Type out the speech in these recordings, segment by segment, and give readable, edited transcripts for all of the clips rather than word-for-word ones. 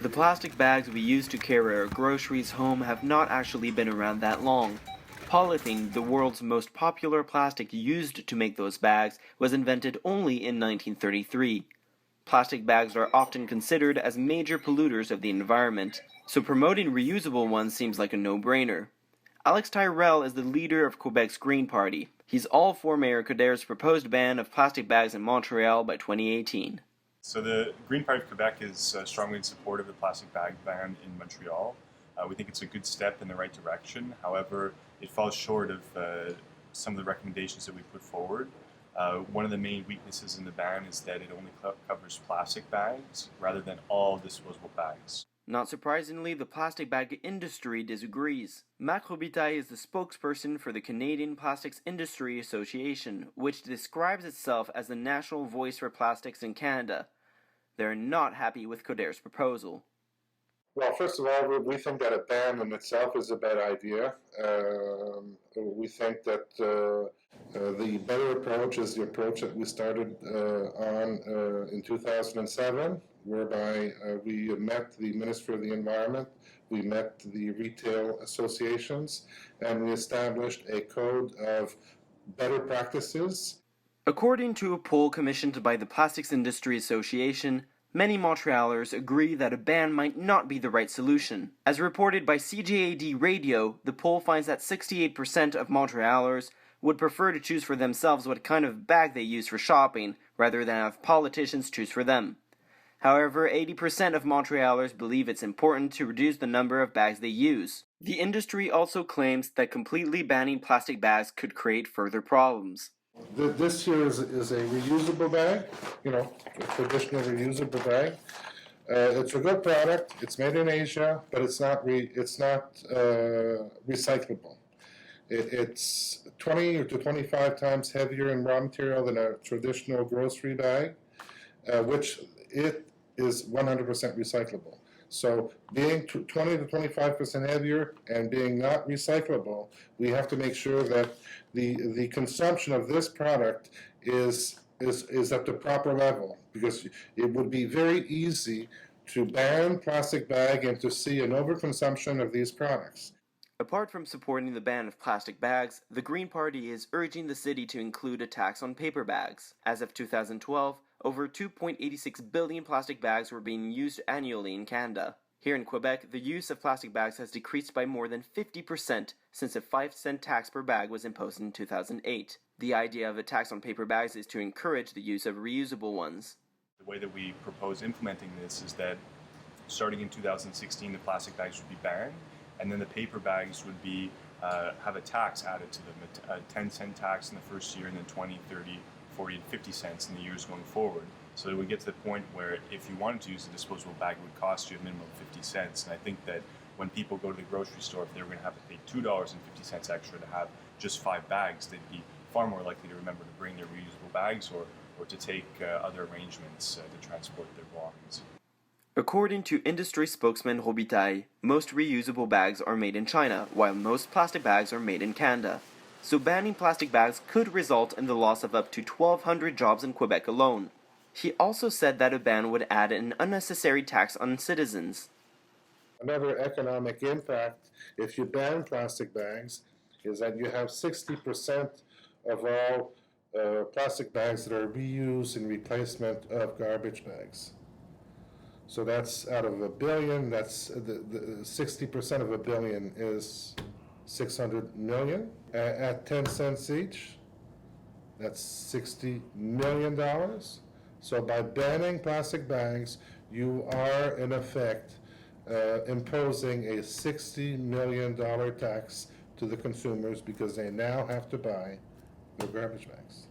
The plastic bags we use to carry our groceries home have not actually been around that long. Polythene, the world's most popular plastic used to make those bags, was invented only in 1933. Plastic bags are often considered as major polluters of the environment, so promoting reusable ones seems like a no-brainer. Alex Tyrell is the leader of Quebec's Green Party. He's all for Mayor Coderre's proposed ban of plastic bags in Montreal by 2018. So the Green Party of Quebec is strongly in support of the plastic bag ban in Montreal. We think it's a good step in the right direction. However, it falls short of some of the recommendations that we put forward. One of the main weaknesses in the ban is that it only covers plastic bags rather than all disposable bags. Not surprisingly, the plastic bag industry disagrees. Mac Robitaille is the spokesperson for the Canadian Plastics Industry Association, which describes itself as the national voice for plastics in Canada. They're not happy with Coderre's proposal. Well, first of all, we think that a ban in itself is a bad idea. We think that the better approach is the approach that we started on in 2007, whereby we met the Minister of the Environment, we met the retail associations, and we established a code of better practices. According to a poll commissioned by the Plastics Industry Association, many Montrealers agree that a ban might not be the right solution. As reported by CJAD Radio, the poll finds that 68% of Montrealers would prefer to choose for themselves what kind of bag they use for shopping, rather than have politicians choose for them. However, 80% of Montrealers believe it's important to reduce the number of bags they use. The industry also claims that completely banning plastic bags could create further problems. This here is a reusable bag, a traditional reusable bag. It's a good product. It's made in Asia, but it's not recyclable. It's 20 to 25 times heavier in raw material than a traditional grocery bag, which it is 100% recyclable. So being 20 to 25% heavier and being not recyclable, we have to make sure that the consumption of this product is at the proper level, because it would be very easy to ban plastic bag and to see an overconsumption of these products. Apart from supporting the ban of plastic bags, the Green Party is urging the city to include a tax on paper bags. As of 2012, over 2.86 billion plastic bags were being used annually in Canada. Here in Quebec, the use of plastic bags has decreased by more than 50% since a 5-cent tax per bag was imposed in 2008. The idea of a tax on paper bags is to encourage the use of reusable ones. The way that we propose implementing this is that starting in 2016, the plastic bags would be banned, and then the paper bags would be have a tax added to them, a 10-cent tax in the first year, and then 20, 30, 40, and 50 cents in the years going forward. So it would get to the point where if you wanted to use a disposable bag, it would cost you a minimum of 50 cents. And I think that when people go to the grocery store, if they were going to have to pay $2.50 extra to have just 5 bags, they'd be far more likely to remember to bring their reusable bags or to take other arrangements to transport their belongings. According to industry spokesman Robitaille, most reusable bags are made in China, while most plastic bags are made in Canada. So banning plastic bags could result in the loss of up to 1,200 jobs in Quebec alone. He also said that a ban would add an unnecessary tax on citizens. Another economic impact, if you ban plastic bags, is that you have 60% of all plastic bags that are reused in replacement of garbage bags. So that's out of a billion, that's the 60% of a billion is 600 million. At 10 cents each, that's $60 million. So by banning plastic bags, you are in effect imposing a $60 million tax to the consumers because they now have to buy their garbage bags.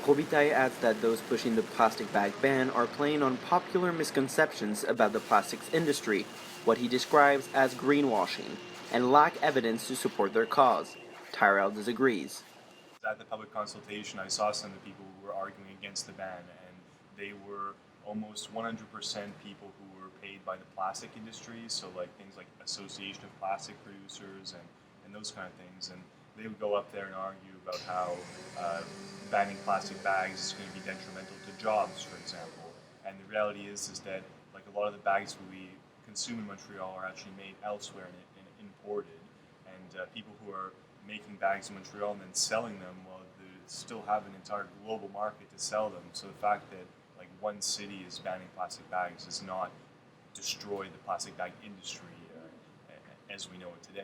Robitaille adds that those pushing the plastic bag ban are playing on popular misconceptions about the plastics industry, what he describes as greenwashing, and lack evidence to support their cause. Tyrell disagrees. At the public consultation, I saw some of the people who were arguing against the ban, and they were almost 100% people who were paid by the plastic industry, so like things like Association of Plastic Producers and those kind of things. And they would go up there and argue about how banning plastic bags is going to be detrimental to jobs, for example. And the reality is that like a lot of the bags we consume in Montreal are actually made elsewhere and imported. And people who are making bags in Montreal and then selling them, well, they still have an entire global market to sell them. So the fact that like one city is banning plastic bags does not destroy the plastic bag industry as we know it today.